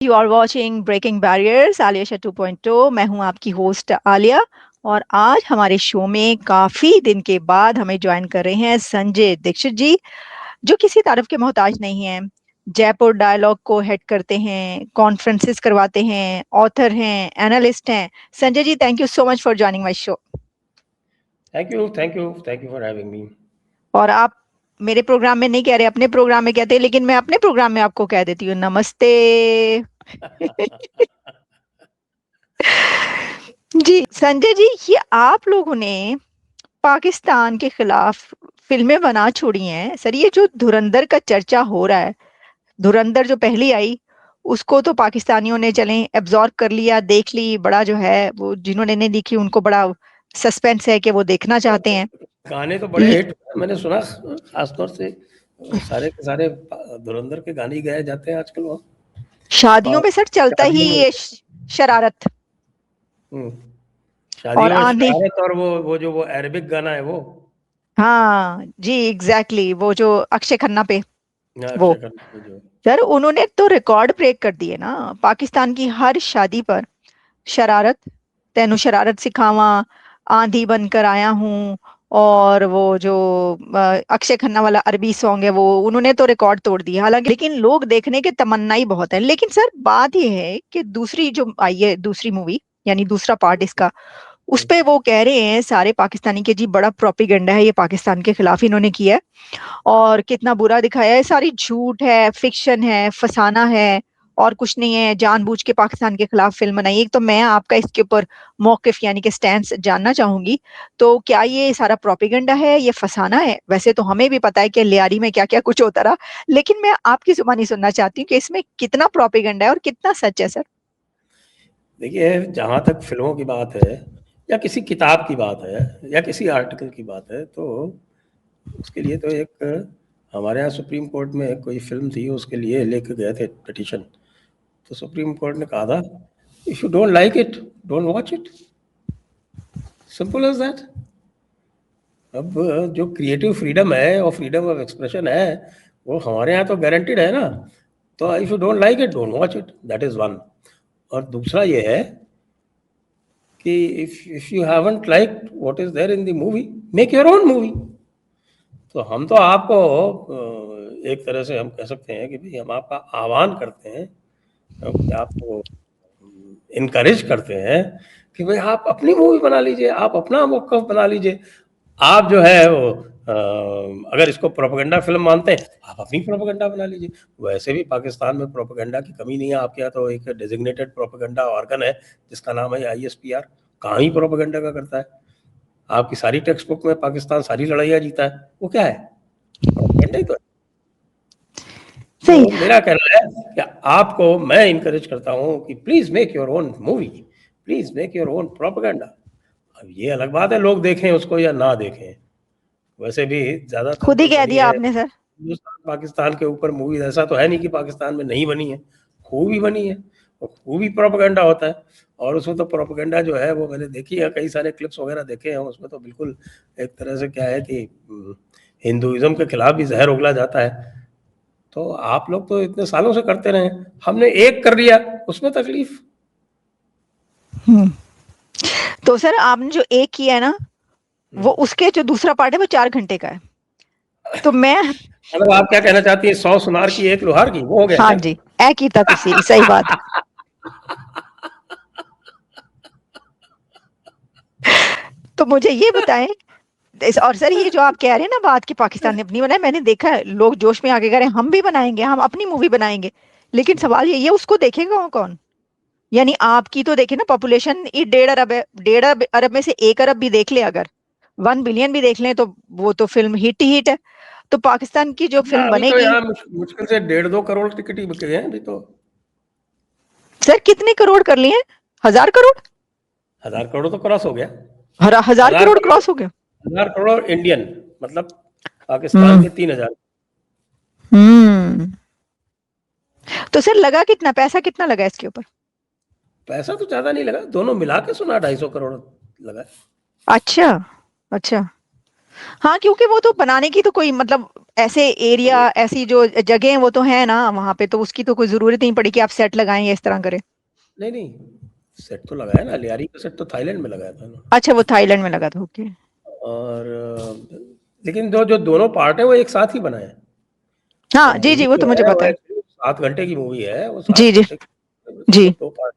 You are watching breaking barriers Alia show 2.0। मैं हूं आपकी होस्ट आलिया, और आज हमारे शो में काफी दिन के बाद हमें ज्वाइन कर रहे हैं संजय दीक्षित जी, जो किसी तारीफ के मोहताज नहीं हैं। जयपुर डायलॉग को हेड करते हैं, कॉन्फ्रेंसेस करवाते हैं, ऑथर हैं, एनालिस्ट हैं। Sanjay ji, thank you so much for joining my show. Thank you for having me. और आप मेरे प्रोग्राम में नहीं कह रहे, अपने प्रोग्राम में कहते हैं, लेकिन मैं अपने प्रोग्राम में आपको कह देती हूँ नमस्ते। जी संजय जी, ये आप लोगों ने पाकिस्तान के खिलाफ फिल्में बना छोड़ी हैं सर। ये जो धुरंधर का चर्चा हो रहा है, धुरंधर जो पहली आई उसको तो पाकिस्तानियों ने चलें एब्जॉर्ब कर लिया, देख ली। बड़ा जो है वो जिन्होंने नहीं देखी उनको बड़ा सस्पेंस है कि वो देखना चाहते हैं। गाने तो बड़े हिट मैंने सुना, खासतौर से सारे के सारे धुरंधर के गाने ही गाए जाते हैं आजकल। वो शादियों में सर चलता ही शादियों में ये शरारत और शादियों में आंधी। शरारत, और वो अरेबिक गाना है वो। हाँ जी, एग्जैक्टली वो जो अक्षय खन्ना पे वो अक्षय खन्ना पे जो सर उन्होंने तो रिकॉर्ड ब्रेक कर दिए ना। पाकिस्तान की हर शादी पर शरारत, तेनू शरारत सिखावा, आंधी बनकर आया हूँ, और वो जो अक्षय खन्ना वाला अरबी सॉन्ग है वो उन्होंने तो रिकॉर्ड तोड़ दिया। हालांकि लेकिन लोग देखने के तमन्ना ही बहुत है। लेकिन सर बात ये है कि दूसरी जो आई है, दूसरी मूवी यानी दूसरा पार्ट इसका, उस पे वो कह रहे हैं सारे पाकिस्तानी के जी बड़ा प्रोपेगेंडा है, ये पाकिस्तान के खिलाफ इन्होंने किया है और कितना बुरा दिखाया है, सारी झूठ है, फिक्शन है, फसाना है और कुछ नहीं है, जानबूझ के पाकिस्तान के खिलाफ फिल्म बनाई। एक तो मैं आपका इसके ऊपर मौकिफ यानी कि स्टैंड जानना चाहूंगी। तो क्या ये सारा प्रोपेगेंडा है, ये फसाना है? वैसे तो हमें भी पता है कि लियारी में क्या क्या कुछ होता रहा, लेकिन मैं आपकी जुबानी सुनना चाहती हूँ कि इसमें कितना प्रोपेगेंडा है और कितना सच है सर। देखिए, जहाँ तक फिल्मों की बात है या किसी किताब की बात है या किसी आर्टिकल की बात है, तो उसके लिए तो एक हमारे यहाँ सुप्रीम कोर्ट में कोई फिल्म थी, उसके लिए लेके गए थे पिटीशन। तो सुप्रीम कोर्ट ने कहा था, if you don't like it don't watch it, simple as that. अब जो क्रिएटिव फ्रीडम है और फ्रीडम ऑफ एक्सप्रेशन है वो हमारे यहाँ तो गारंटीड है ना। तो if you don't like it don't watch it, that is one. और दूसरा ये है कि if you haven't like what is there in the movie, make your own movie. तो हम तो आपको एक तरह से हम कह सकते हैं कि भाई हम आपका आह्वान करते हैं, कि आपको इनकरेज करते हैं कि भाई आप अपनी मूवी बना लीजिए, आप अपना मौक़िफ़ बना लीजिए। आप जो है वो अगर इसको प्रोपेगेंडा फिल्म मानते हैं, आप अपनी प्रोपेगेंडा बना लीजिए। वैसे भी पाकिस्तान में प्रोपेगेंडा की कमी नहीं है। आपके यहाँ तो एक डेजिग्नेटेड प्रोपेगेंडा ऑर्गन है जिसका नाम है ISPR। कहाँ ही प्रोपेगेंडा का करता है। आपकी सारी टेक्स्ट बुक में पाकिस्तान सारी लड़ाइयाँ जीता है, वो क्या है? प्रोपेगेंडा ही तो है। सही। तो मेरा कहना है कि आपको मैं इनकरेज करता हूँ कि please make your own movie, please make your own propaganda. अब ये अलग बात है लोग देखें उसको या ना देखें। वैसे भी ज्यादातर खुद ही जो कह बनी दिया है आपने सर। हिंदुस्तान पाकिस्तान के ऊपर मूवीज, ऐसा तो है नहीं कि पाकिस्तान में नहीं बनी है, खूब ही बनी है। और खूब ही प्रोपेगेंडा होता है। और उसमें तो प्रोपेगेंडा जो है वो मैंने देखी है, कई सारे क्लिप्स वगैरह देखे हैं। उसमें तो बिल्कुल एक तरह से क्या है कि हिंदुइज्म के खिलाफ भी जहर उगला जाता है। तो आप लोग तो इतने सालों से करते रहे, हमने एक कर लिया उसमें तकलीफ। हम्म। तो सर आपने जो एक किया है ना, वो उसके जो दूसरा पार्ट है वो 4 घंटे का है। तो मैं मतलब आप क्या कहना चाहती है, 100 सुनार की एक लोहार की, वो हो गया हाँ क्या? जी, एक ही था तुसी, सही बात। तो मुझे ये बताएं और सर ये जो आप कह रहे हैं ना बात कि पाकिस्तान ने अपनी बनाई, मैंने देखा है लोग जोश में आके कह रहे हैं हम भी बनाएंगे, हम अपनी मूवी बनाएंगे। लेकिन सवाल ये उसको देखेगा कौन? यानी आपकी तो देखे ना, पॉपुलेशन 1.5 अरब है, 1.5 अरब में से 1 अरब भी देख ले अगर, 1 बिलियन भी देख लें तो वो तो फिल्म हिट ही हिट है। तो पाकिस्तान की जो हाँ, फिल्म अभी तो बनेगी। यहाँ मुश्किल से 1.5-2 करोड़ टिकट ही बिके हैं अभी तो। सर कितने करोड़ कर लिए हैं? 1000 करोड़? 1000 करोड़ तो क्रॉस हो गया। 1000 करोड़ 1000 करोड़, क्रॉस हो गया। 1000 करोड़ इंडियन, मतलब पाकिस्तान हम्म। के 3000। हम्म। तो सर लगा कितना पैसा, कितना लगा इसके ऊपर? पैसा तो ज्यादा नहीं लगा, दोनों मिला के सुना 250 करोड़ लगा। अच्छा। अच्छा। हाँ, क्योंकि वो तो बनाने की तो कोई मतलब ऐसे एरिया, ऐसी जो जगह है वो तो है ना वहां पे, तो उसकी तो कोई जरूरत नहीं पड़ी कि आप सेट लगाएं या इस तरह करें। नहीं नहीं, सेट तो लगाया ना, लियारी का सेट तो थाईलैंड में लगाया था ना। अच्छा, वो थाईलैंड में लगा था, ओके। और लेकिन जो जो दोनों पार्ट है वो एक साथ ही बनाए हैं। वो हाँ जी मूवी जी, वो तो जो मुझे है वो पता है। एक्चुअली 7 घंटे की मूवी है, वो जी 7 घंटे जी उसको 2 पार्ट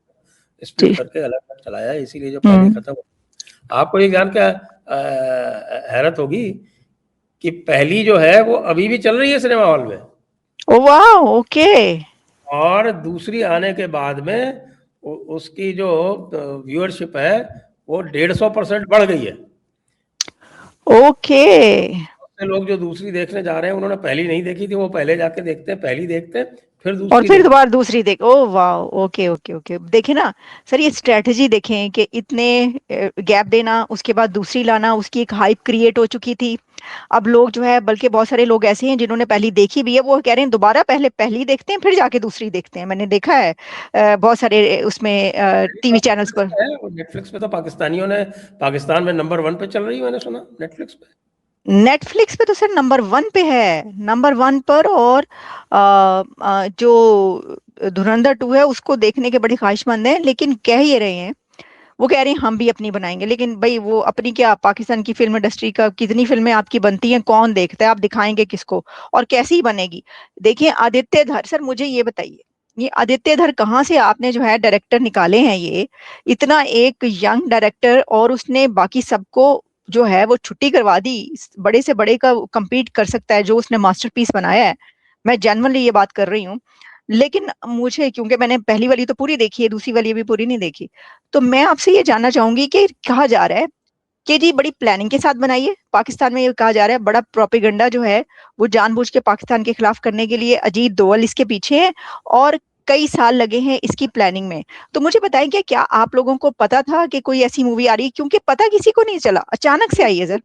स्प्लिट जी। करके अलग अलग चलाया है, इसीलिए जो पहले हम्म। खत्म आपको ये जान के हैरत होगी कि पहली जो है वो अभी भी चल रही है सिनेमा हॉल में, ओ वाह, ओके। और दूसरी आने के बाद में उसकी जो व्यूअरशिप है वो 150% बढ़ गई है। ओके। तो बहुत से लोग जो दूसरी देखने जा रहे हैं उन्होंने पहली नहीं देखी थी, वो पहले जाके देखते हैं, पहली देखते हैं, फिर और दूसरी फिर देखते दोबारा दूसरी देख, ओ वाह, ओके ओके ओके, देखे ना सर, ये स्ट्रेटजी देखें कि इतने गैप देना, उसके बाद दूसरी लाना, उसकी एक हाइप क्रिएट हो चुकी थी। अब लोग जो है, बल्कि बहुत सारे लोग ऐसे हैं जिन्होंने पहली देखी भी है, वो कह रहे हैं दोबारा पहले पहली देखते हैं फिर जाके दूसरी देखते हैं। मैंने देखा है बहुत सारे उसमें टीवी चैनल्स पर। हैं। वो नेटफ्लिक्स पे तो पाकिस्तानियों ने, पाकिस्तान में नंबर 1 पे चल रही है, मैंने सुना नेटफ्लिक्स पे। नेटफ्लिक्स पे तो सर नंबर वन पे है, नंबर वन पर। और जो धुरंधर 2 है उसको देखने के बड़ी ख्वाहिशमंद है, लेकिन कह ये रहे हैं, वो कह रहे हैं हम भी अपनी बनाएंगे। लेकिन भाई वो अपनी क्या, पाकिस्तान की फिल्म इंडस्ट्री का कितनी फिल्में आपकी बनती हैं, कौन देखता है, आप दिखाएंगे किसको और कैसी बनेगी। देखिए आदित्य धर, सर मुझे ये बताइए, ये आदित्य धर कहाँ से आपने जो है डायरेक्टर निकाले हैं, ये इतना एक यंग डायरेक्टर, और उसने बाकी सबको जो है वो छुट्टी करवा दी, बड़े से बड़े का compete कर सकता है जो उसने मास्टरपीस बनाया है। मैं जेन्युइनली ये बात कर रही हूँ। लेकिन मुझे, क्योंकि मैंने पहली वाली तो पूरी देखी है, दूसरी वाली भी पूरी नहीं देखी, तो मैं आपसे ये जानना चाहूंगी कि कहा जा रहा है कि जी बड़ी प्लानिंग के साथ बनाई है पाकिस्तान में, ये कहा जा रहा है बड़ा प्रोपेगेंडा जो है वो जानबूझ के पाकिस्तान के खिलाफ करने के लिए अजीत दोवल इसके पीछे है, और कई साल लगे हैं इसकी प्लानिंग में। तो मुझे बताएं कि क्या आप लोगों को पता था कि कोई ऐसी मूवी आ रही है, क्योंकि पता किसी को नहीं चला, अचानक से आई है सर।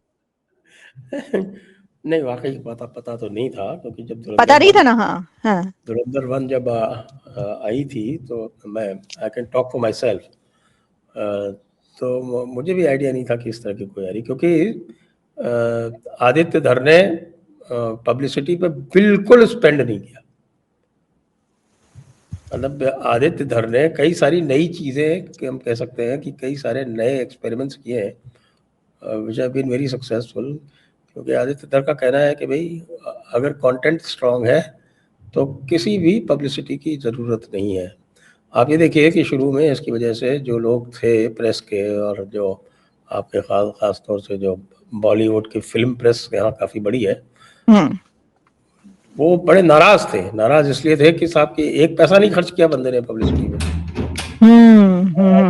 नहीं, वाकई पता पता तो नहीं था, क्योंकि जब पता धुरंधर नहीं था वन ना, हाँ हाँ। धुरंधर वन जब आई थी, तो मैं, I can talk for my self, तो मुझे भी आइडिया नहीं था कि इस तरह की कोई आ रही, क्योंकि आदित्य धर ने पब्लिसिटी पे बिल्कुल स्पेंड नहीं किया। मतलब आदित्य धर ने कई सारी नई चीज़ें, हम कह सकते हैं कि कई सारे नए एक्सपेरिमेंट्स किए हैं which have been very successful. क्योंकि आदित्य धर का कहना है कि भाई अगर कंटेंट स्ट्रांग है तो किसी भी पब्लिसिटी की ज़रूरत नहीं है। आप ये देखिए कि शुरू में इसकी वजह से जो लोग थे प्रेस के, और जो आपके ख़ास तौर से जो बॉलीवुड की फ़िल्म प्रेस यहाँ काफ़ी बड़ी है, हम्म वो बड़े नाराज़ थे। नाराज़ इसलिए थे कि साहब कि एक पैसा नहीं खर्च किया बंदे ने पब्लिसिटी में।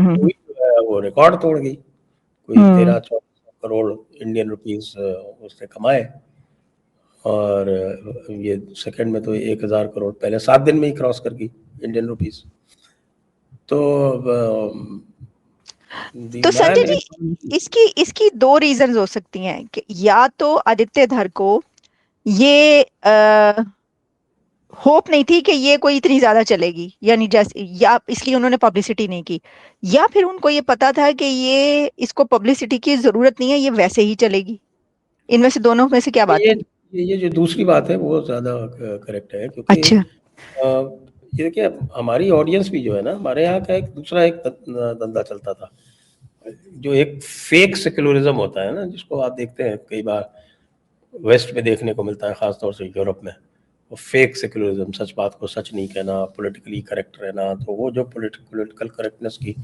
मूवी जो है वो रिकॉर्ड तोड़ गई, कोई हम्म 13-14 करोड़ इंडियन रुपीस उसने कमाए, और ये सेकंड में तो 1000 करोड़ पहले 7 दिन में ही क्रॉस कर गई इंडियन रुपीस। तो द तो संजय मैन जी, इज, इसकी इसकी दो रीजंस हो सकती हैं कि या तो आदित्य धर को ये होप नहीं थी कि ये कोई इतनी ज्यादा चलेगी, यानी जैसे, या इसलिए उन्होंने पब्लिसिटी नहीं की, या फिर उनको ये पता था कि ये इसको पब्लिसिटी की जरूरत नहीं है, ये वैसे ही चलेगी। इनमें से दोनों में से क्या बात ये थी? ये जो दूसरी बात है वो ज़्यादा करेक्ट है, क्योंकि अच्छा। ये देखिए हमारी ऑडियंस भी जो है ना, हमारे यहाँ का एक दूसरा एक धंधा चलता था, जो एक फेक सेक्युलरिज्म होता है ना, जिसको आप देखते हैं कई बार वेस्ट में देखने को मिलता है, ख़ासतौर से यूरोप में। वो फेक सेक्युलरिज्म, सच बात को सच नहीं कहना, पॉलिटिकली करेक्ट रहना, तो वो जो पॉलिटिकल करेक्टनेस की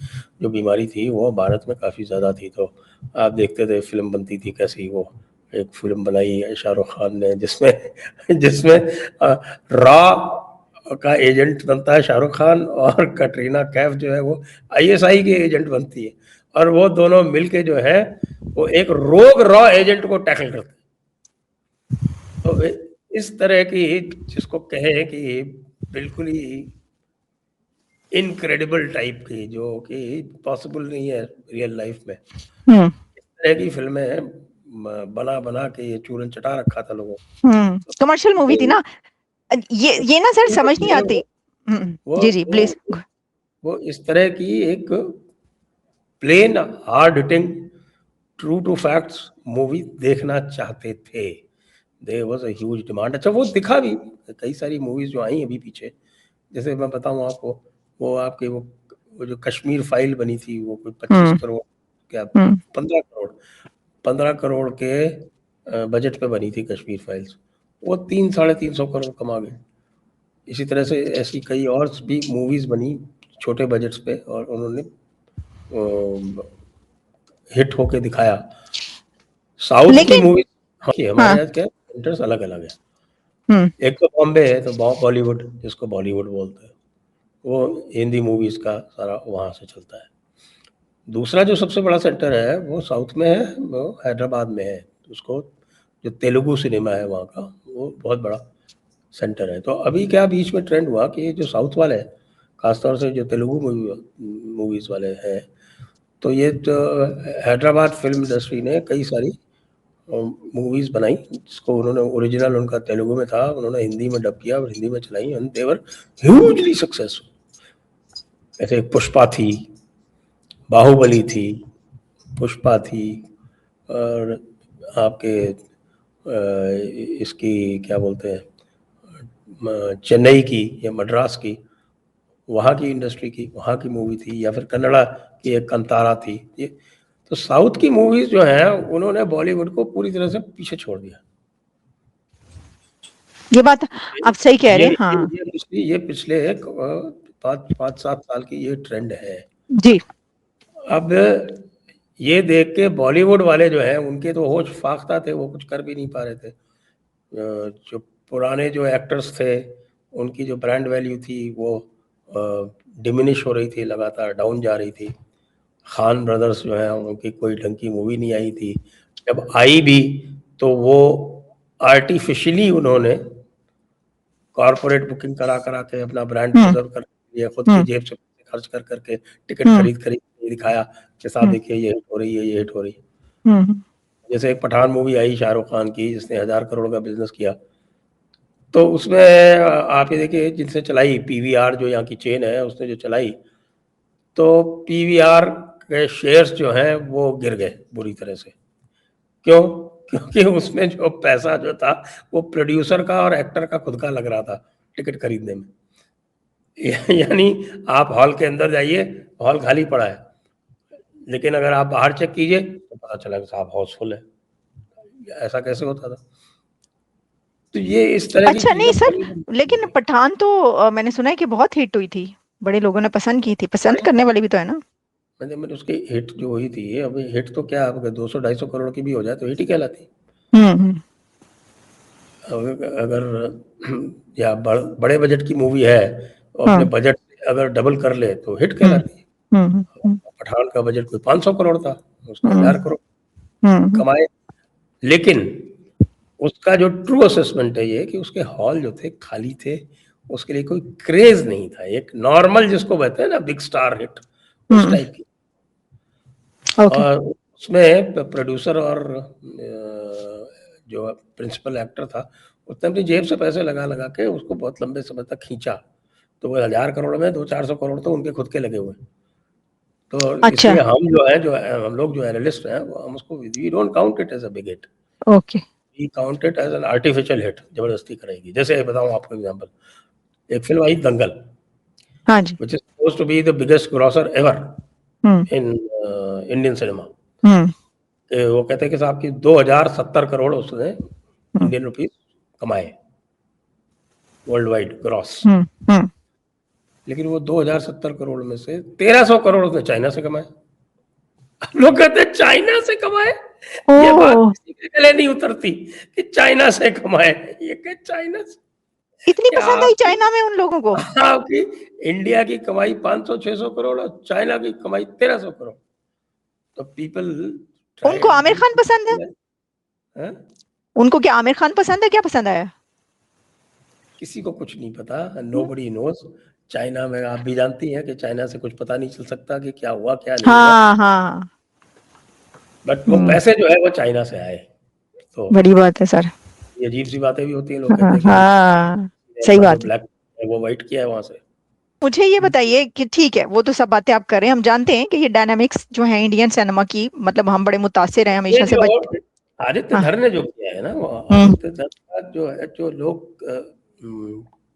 जो बीमारी थी वो भारत में काफ़ी ज़्यादा थी। तो आप देखते थे फिल्म बनती थी कैसी, वो एक फिल्म बनाई है शाहरुख खान ने जिसमें जिसमें रॉ का एजेंट बनता है शाहरुख खान, और कटरीना कैफ जो है वो आईएसआई की एजेंट बनती है, और वो दोनों मिलके जो है वो एक रोग रॉ एजेंट को टैकल करते हैं। तो इस तरह की, जिसको कहें कि बिल्कुल ही इनक्रेडिबल टाइप की, जो कि पॉसिबल नहीं है रियल लाइफ में, हम्म इस तरह की फिल्में बना बना के ये चूरन चटा रखा था लोगों कमर्शियल मूवी थी को। ना। तो ये ना सर ये जो समझ नहीं है आती। वो जी जी वो प्लीज। वो इस तरह की एक plain hard hitting true to facts movie देखना चाहते थे, there was a huge demand. अच्छा वो दिखा भी, कई सारी मूवीज जो आई अभी पीछे, जैसे मैं बताऊं आपको, वो आपके वो जो कश्मीर फाइल बनी थी, वो कोई 25 करोड़ क्या 15 करोड़, 15 करोड़ के बजट पे बनी थी कश्मीर फाइल्स, वो 300-350 करोड़ कमा गई। इसी तरह से ऐसी कई और भी मूवीज बनी छोटे बजट्स पे, और उन्होंने हिट होके दिखाया। साउथ की लेकिन मूवी, हाँ, हमारे हाँ। यहाँ क्या सेंटर्स अलग अलग है। हम्म। एक तो बॉम्बे है, तो बॉलीवुड जिसको बॉलीवुड बोलते हैं, वो हिंदी मूवीज का सारा वहाँ से चलता है। दूसरा जो सबसे बड़ा सेंटर है वो साउथ में है, वो हैदराबाद में है। उसको जो तेलुगु सिनेमा है वहाँ का, वो बहुत बड़ा सेंटर है। तो अभी क्या बीच में ट्रेंड हुआ कि जो साउथ वाले हैं, खासतौर से जो तेलुगु मूवीज़ वाले हैं, तो ये तो हैदराबाद फिल्म इंडस्ट्री ने कई सारी मूवीज़ बनाई, जिसको उन्होंने ओरिजिनल उनका तेलुगु में था, उन्होंने हिंदी में डब किया और हिंदी में चलाई, and they were hugely successful. ऐसे पुष्पा थी, बाहुबली थी, पुष्पा थी, और आपके इसकी क्या बोलते हैं, चेन्नई की या मद्रास की, वहाँ की इंडस्ट्री की, वहाँ की मूवी थी, या फिर कन्नड़ा की एक कंतारा थी। ये तो साउथ की मूवीज जो हैं, उन्होंने बॉलीवुड को पूरी तरह से पीछे छोड़ दिया। ये बात आप सही कह रहे हैं। हाँ ये पिछले 5-7 साल की ये ट्रेंड है। जी। अब ये देख के बॉलीवुड वाले जो हैं, उनके तो होश फाख्ता थे, वो कुछ कर भी नहीं पा रहे थे। जो पुराने जो एक्टर्स थे, उनकी जो ब्रांड वैल्यू थी वो डिमिनिश हो रही थी, लगातार डाउन जा रही थी। खान ब्रदर्स जो हैं, उनकी कोई ढंग की मूवी नहीं आई थी। जब आई भी तो वो आर्टिफिशियली उन्होंने कॉरपोरेट बुकिंग करा करा के अपना ब्रांड प्रिजर्व कर लिया, खुद की जेब से पैसे खर्च कर करके टिकट खरीद खरीद के दिखाया कि साहब देखिए ये हिट हो रही है, ये हिट हो रही है। जैसे एक पठान मूवी आई शाहरुख खान की, जिसने 1000 करोड़ का बिजनेस किया, तो उसमें आप ये देखिए, जिनसे चलाई पीवीआर, जो यहाँ की चेन है, उसने जो चलाई, तो पीवीआर के शेयर्स जो हैं वो गिर गए बुरी तरह से। क्यों? क्योंकि उसमें जो पैसा जो था, वो प्रोड्यूसर का और एक्टर का खुद का लग रहा था टिकट खरीदने में। यानी आप हॉल के अंदर जाइए, हॉल खाली पड़ा है, लेकिन अगर आप बाहर चेक कीजिए तो पता चला कि साहब हाउसफुल है। ऐसा कैसे होता था? तो ये इस तरह की अच्छा चीजें नहीं सर, बॉलीवुड लेकिन में। पठान तो मैंने सुना है कि बहुत हिट हुई थी, बड़े लोगों ने पसंद की थी, पसंद करने वाली भी तो है ना। मैंने उसकी हिट जो हुई थी, अब हिट तो क्या, अगर 200-250 करोड़ की भी हो जाए तो हिट ही कहलाती। हम्म। अगर या बड़े बजट की मूवी है, और अपने हाँ। बजट अगर डबल कर ले तो हिट हम्म। कहलाती है। हम्म। पठान का बजट कोई 500 करोड़ था, उसने हम्म। 1000 करोड़ हम्म। कमाए। लेकिन उसका जो ट्रू असेसमेंट है ये कि उसके हॉल जो थे खाली थे, उसके लिए कोई क्रेज नहीं था, एक नॉर्मल जिसको कहते हैं ना बिग स्टार हिट, उस टाइप की। ओके। और उसमें प्रोड्यूसर और जो प्रिंसिपल एक्टर था, उसने अपनी जेब से पैसे लगा लगा के उसको बहुत लंबे समय तक खींचा। तो वो 1000 करोड़ में 200-400 करोड़ तो उनके खुद के लगे हुए। तो अच्छा। इसलिए हम लोग जो एनालिस्ट हैं, वो हम उसको we don't count it as a big hit, okay. We count it as an artificial hit, जबरदस्ती कराएगी। जैसे बताऊं आपको एग्जांपल, एक फिल्म आई दंगल, हाँ जी। which is supposed to be the biggest grosser ever hmm. in Indian cinema। हम्म। वो कहते हैं कि साहब की 2070 करोड़ उसने हम्म। इंडियन रुपीस कमाए वर्ल्ड वाइड ग्रॉस। हम्म। लेकिन वो 2070 करोड़ में से 1300 करोड़ उसने चाइना से कमाए। लोग कहते हैं चाइना से कमाए, ये बात ओ, किसी के गले नहीं उतरती कि चाइना से कमाए। ये कि चाइना से इतनी क्या पसंद आई आपकी चाइना में उन लोगों को? आपकी इंडिया की कमाई 500-600 करोड़ और चाइना की कमाई 1300 करोड़। तो पीपल उनको ट्राइड आमिर खान पसंद है? हाँ? उनको क्या आमिर खान पसंद है, क्या पसंद आया? किसी को कुछ नहीं पता, नोबडी नोज। चाइना में आप भी जानती हैं कि चाइना से कुछ पता नहीं चल सकता कि क्या हुआ क्या नहीं हुआ। हाँ हाँ। बट वो हम्म। पैसे जो है वो चाइना से आए। तो बड़ी बात है सर। ये अजीब सी बातें भी होती हैं, लोग कहते हाँ हैं कि हम हाँ, सही अपना जो बात है। ब्लैक है वो वाइट किया है वहां से। मुझे ये बताइए कि ठीक है, वो तो सब बातें आप कर रहे हैं, हम जानते हैं कि ये डायनामिक्स जो है इंडियन सिनेमा की, मतलब हम बड़े मुतासिर हैं ये हमेशा से जो बच। आदित्य हाँ। धर ने जो किया है ना, वो हम्म। आदित्य धर का जो है, जो लोग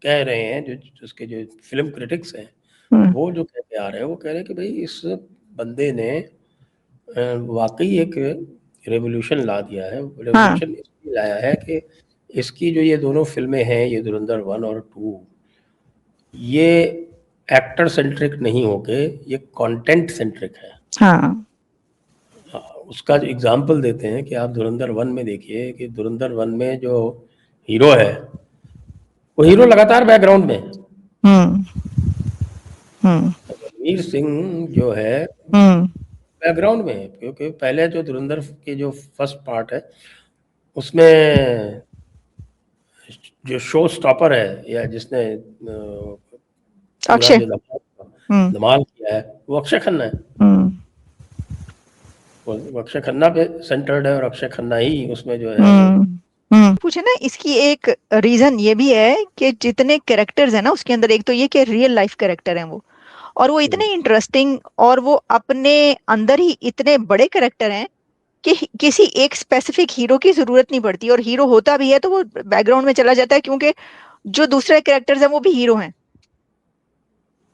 कह रहे हैं, जो उसके जो फिल्म क्रिटिक्स हैं, हम्म। वो जो कह के आ रहे हैं, वो कह रहे हैं कि भाई इस बंदे ने वाकई एक रेवोल्यूशन ला दिया है। हाँ। रेवोल्यूशन इसलिए लाया है कि इसकी जो ये दोनों फिल्में हैं, ये धुरंधर 1 और 2, ये एक्टर सेंट्रिक नहीं होके ये कंटेंट सेंट्रिक है। हाँ। हाँ, उसका जो एग्जाम्पल देते हैं कि आप धुरंधर 1 में देखिए कि धुरंधर 1 में जो हीरो है, वो हीरो लगातार बैकग्राउंड में है। हम्म। हम्म। रणवीर सिंह जो है हम्म। बैकग्राउंड में है, क्योंकि पहले जो धुरंधर के जो फर्स्ट पार्ट है, उसमें जो शो स्टॉपर है, या जिसने पूरा अक्षय। जो हम्म। धमाल किया है, वो अक्षय खन्ना है। हम्म। वो अक्षय खन्ना पे सेंटर्ड है, और अक्षय खन्ना ही उसमें जो है वो पूछे ना, इसकी एक रीजन ये भी है कि जितने कैरेक्टर्स हैं ना उसके अंदर, एक तो ये कि रियल लाइफ कैरेक्टर हैं वो, और वो इतने इंटरेस्टिंग, और वो अपने अंदर ही इतने बड़े कैरेक्टर हैं कि किसी एक स्पेसिफिक हीरो की जरूरत नहीं पड़ती, और हीरो होता भी है तो वो बैकग्राउंड में चला जाता है, क्योंकि जो दूसरे कैरेक्टर्स हैं वो भी हीरो हैं।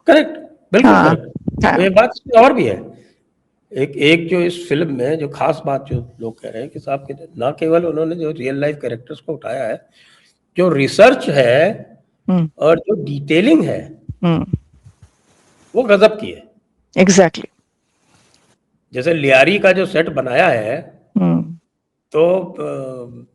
करेक्ट, बिल्कुल हाँ। करेक्ट। हाँ। एक बात इसमें और भी है, एक एक जो इस फिल्म में जो खास बात जो लोग कह रहे हैं कि साहब के ना केवल उन्होंने जो रियल लाइफ कैरेक्टर्स को उठाया है, जो रिसर्च है हम्म। और जो डिटेलिंग है, हम्म। वो गजब की है। एग्जैक्टली। जैसे लियारी का जो सेट बनाया है, हम्म। तो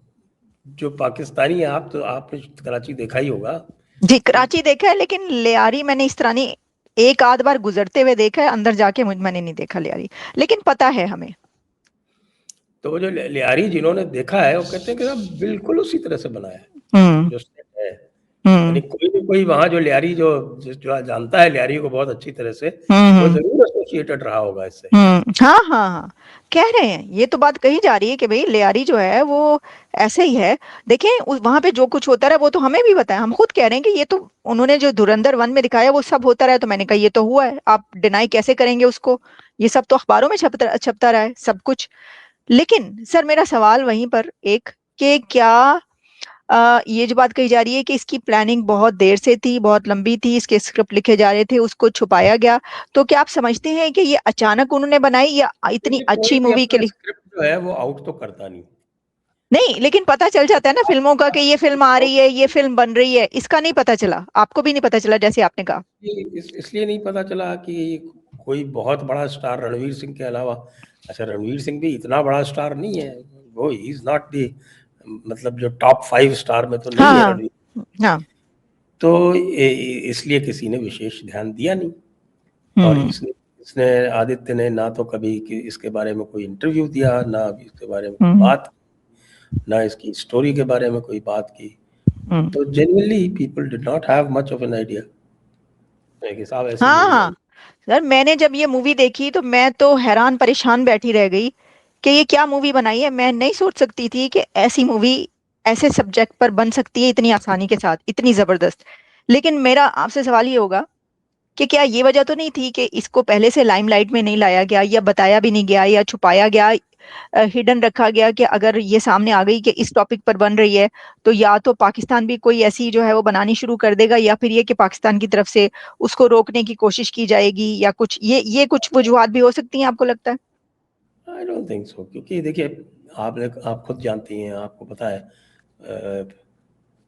जो पाकिस्तानी, आप तो आपने कराची देखा ही होगा। जी, कराची देखा है, लेकिन लियारी मैंने इस तरह नहीं, एक आध बार गुजरते हुए देखा है, अंदर जाके मुझ मैंने नहीं देखा लियारी, लेकिन पता है हमें। तो वो जो लियारी जिन्होंने देखा है, वो कहते हैं कि साहब बिल्कुल उसी तरह से बनाया है हम्म। जो सेट है। हम्म। यानी कोई भी कोई वहाँ जो लियारी जो जानता है लियारी को बहुत अच्छी तरह से, वो हम्म। जरूर एसोसिएटेड रहा होगा इससे। हाँ हाँ हाँ, कह रहे हैं, ये तो बात कही जा रही है कि भाई लियारी जो है वो ऐसे ही है। देखें, वहां पे जो कुछ होता रहा वो तो हमें भी पता है, हम खुद कह रहे हैं कि ये तो उन्होंने जो धुरंधर 1 में दिखाया वो सब होता रहा है, तो मैंने कहा ये तो हुआ है, आप डिनाई कैसे करेंगे उसको, ये सब तो अखबारों में छपता छपता रहा है सब कुछ। लेकिन सर, मेरा सवाल वहीं पर एक, कि क्या ये जो बात कही जा रही है कि इसकी प्लानिंग बहुत देर से थी, बहुत लंबी थी, इसके स्क्रिप्ट लिखे जा रहे थे, उसको छुपाया गया, तो क्या आप समझते हैं कि ये अचानक उन्होंने बनाई, या इतनी क्योंकि कोई अच्छी भी मूवी के अपना लिए? स्क्रिप्ट जो है वो आउट तो करता नहीं। नहीं, लेकिन पता चल जाता है ना फिल्मों का कि ये फिल्म आ रही है, ये फिल्म बन रही है, इसका नहीं पता चला, आपको भी नहीं पता चला जैसे आपने कहा? इसलिए नहीं पता चला कि कोई बहुत बड़ा स्टार रणवीर सिंह के अलावा, अच्छा रणवीर सिंह भी इतना बड़ा स्टार नहीं है, वो ही इज नॉट दी, मतलब जो टॉप 5 स्टार में तो नहीं है हाँ। रणवीर। हाँ। तो इसलिए किसी ने विशेष ध्यान दिया नहीं। और हम्म। इसने इसने आदित्य ने ना तो कभी इसके बारे में कोई इंटरव्यू दिया, ना इसके बारे में कोई हम्म। बात, ना इसकी स्टोरी के बारे में कोई बात की। हम्म। तो genuinely people did not have much of an idea कि साहब ऐसी हाँ मूवी हाँ। बन। सर, मैंने जब ये मूवी देखी तो मैं तो हैरान परेशान बैठी रह गई कि ये क्या मूवी बनाई है। मैं नहीं सोच सकती थी कि ऐसी मूवी ऐसे सब्जेक्ट पर बन सकती है इतनी आसानी के साथ, इतनी जबरदस्त। लेकिन मेरा आपसे सवाल ये होगा कि क्या ये वजह तो नहीं थी कि इसको पहले से लाइमलाइट में नहीं लाया गया, या बताया भी नहीं गया, या छुपाया गया, हिडन रखा गया, कि अगर ये सामने आ गई कि इस टॉपिक पर बन रही है, तो या तो पाकिस्तान भी कोई ऐसी जो है वो बनानी शुरू कर देगा, या फिर ये कि पाकिस्तान की तरफ से उसको रोकने की कोशिश की जाएगी, या कुछ ये कुछ वजूहत भी हो सकती हैं, आपको लगता है? आई डोंट थिंक सो, क्योंकि देखिए, आप खुद जानती हैं, आपको पता है,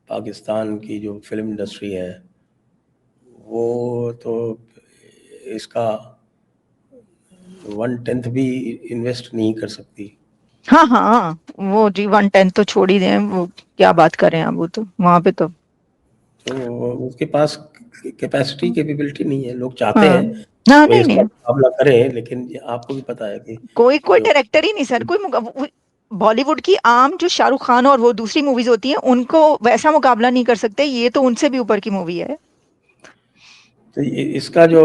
पाकिस्तान की जो फिल्म इंडस्ट्री है, वो तो इसका 1/10 भी इन्वेस्ट नहीं कर सकती। हाँ हाँ, वो जी 1/10 तो छोड़ ही दें, वो क्या बात करें आप, वो तो वहां पे तो। तो उसके पास कैपेसिटी कैपेबिलिटी नहीं है। लोग चाहते हाँ। हैं हाँ, वो नहीं इसका नहीं, मुकाबला करें, लेकिन आपको भी पता है कि कोई कोई जो डायरेक्टर ही नहीं सर, बॉलीवुड की आम जो शाहरुख खान और वो दूसरी मूवीज होती हैं उनको वैसा मुकाबला नहीं कर सकते, ये तो उनसे भी ऊपर की मूवी है। तो इसका जो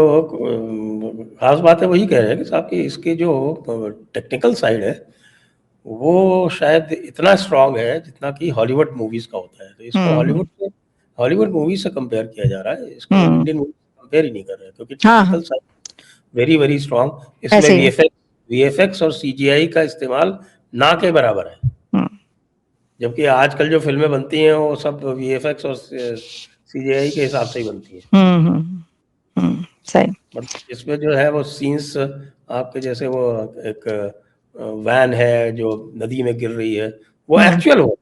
खास बात है, वही कह रहे हैं कि साहब कि इसके जो टेक्निकल साइड है, वो शायद इतना स्ट्रांग है जितना कि हॉलीवुड मूवीज का होता है। तो इसको हम्म। हॉलीवुड मूवीज से कंपेयर किया जा रहा है, इसको हम हम्म। इंडियन मूवी से कंपेयर ही नहीं कर रहे हैं, क्योंकि हाँ हाँ, technical side very very strong. इसमें ऐसे ही है। वीएफएक्स वीएफएक्स और सीजीआई का इस्तेमाल ना के बराबर है। जबकि आजकल जो फिल्में बनती हैं वो सब वीएफएक्स और सीजीआई के हिसाब से ही बनती हैं। सही। मतलब इसमें जो है वो सीन्स आपके जैसे वो एक वैन है जो नदी में गिर रही है, वो एक्चुअल हो,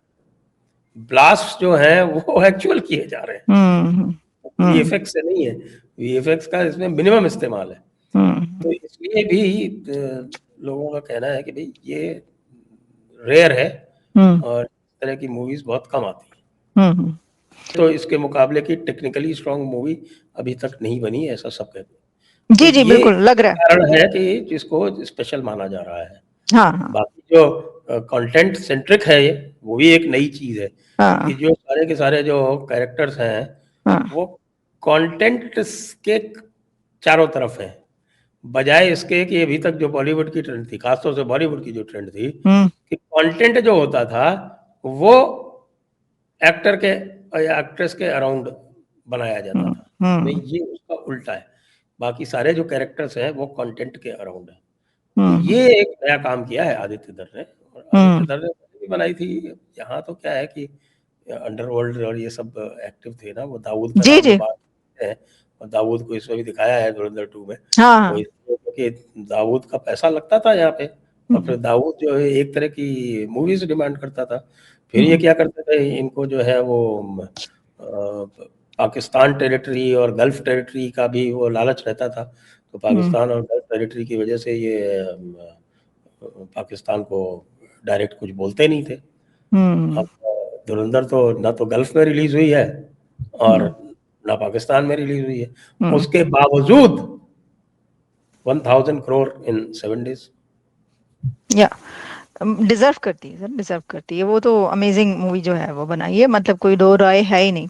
ब्लास्ट जो है वो एक्चुअल किए जा रहे हैं, वीएफएक्स से नहीं है। वीएफएक्स का इसमें मिनिमम इस्तेमाल है। तो इसलिए भी लोगों का कहना है कि भाई ये रेयर है और इस तरह की मूवीज बहुत कम आती है। तो इसके मुकाबले की टेक्निकली स्ट्रांग मूवी अभी तक नहीं बनी, ऐसा सब कहते हैं। तो जी जी ये बिल्कुल लग रहा है। कारण है कि जिसको स्पेशल माना जा रहा है। हाँ हाँ बाकी जो कंटेंट सेंट्रिक है ये, वो भी एक नई चीज है कि हाँ जो सारे के सारे जो कैरेक्टर्स हैं हाँ वो कंटेंट के चारों तरफ है, बजाय इसके कि अभी तक जो बॉलीवुड की ट्रेंड थी, खासतौर से बॉलीवुड की जो ट्रेंड थी कि कंटेंट जो होता था वो एक्टर के या एक्ट्रेस के अराउंड बनाया जाता था। नहीं, ये उसका उल्टा है, बाकी सारे जो कैरेक्टर्स हैं वो कंटेंट के अराउंड है। तो ये एक नया काम किया है आदित्य धर ने, और आदित्य धर ने भी बनाई थी। यहाँ तो क्या है कि अंडरवर्ल्ड और ये सब एक्टिव थे ना, वो दाऊद का जी नाम जी बात है, और दाऊद को इसमें भी दिखाया है धुरंधर 2 में। हाँ वो इसलिए क्योंकि दाऊद का पैसा लगता था यहाँ पे, और फिर दाऊद जो है एक तरह की मूवीज डिमांड करता था। फिर ये क्या करते थे, इनको जो है वो पाकिस्तान टेरिटरी और गल्फ टेरिटरी का भी वो लालच रहता था। तो पाकिस्तान और गल्फ टेरिटरी की वजह से ये पाकिस्तान को डायरेक्ट कुछ बोलते नहीं थे। अब धुरंधर तो ना तो गल्फ में रिलीज हुई है और ना पाकिस्तान में रिलीज हुई है, उसके बावजूद 1000 करोड़ इन 7 days। या डिजर्व करती है सर, डिजर्व करती है। वो तो अमेजिंग मूवी जो है वो बनाई है, मतलब कोई दो राय है ही नहीं।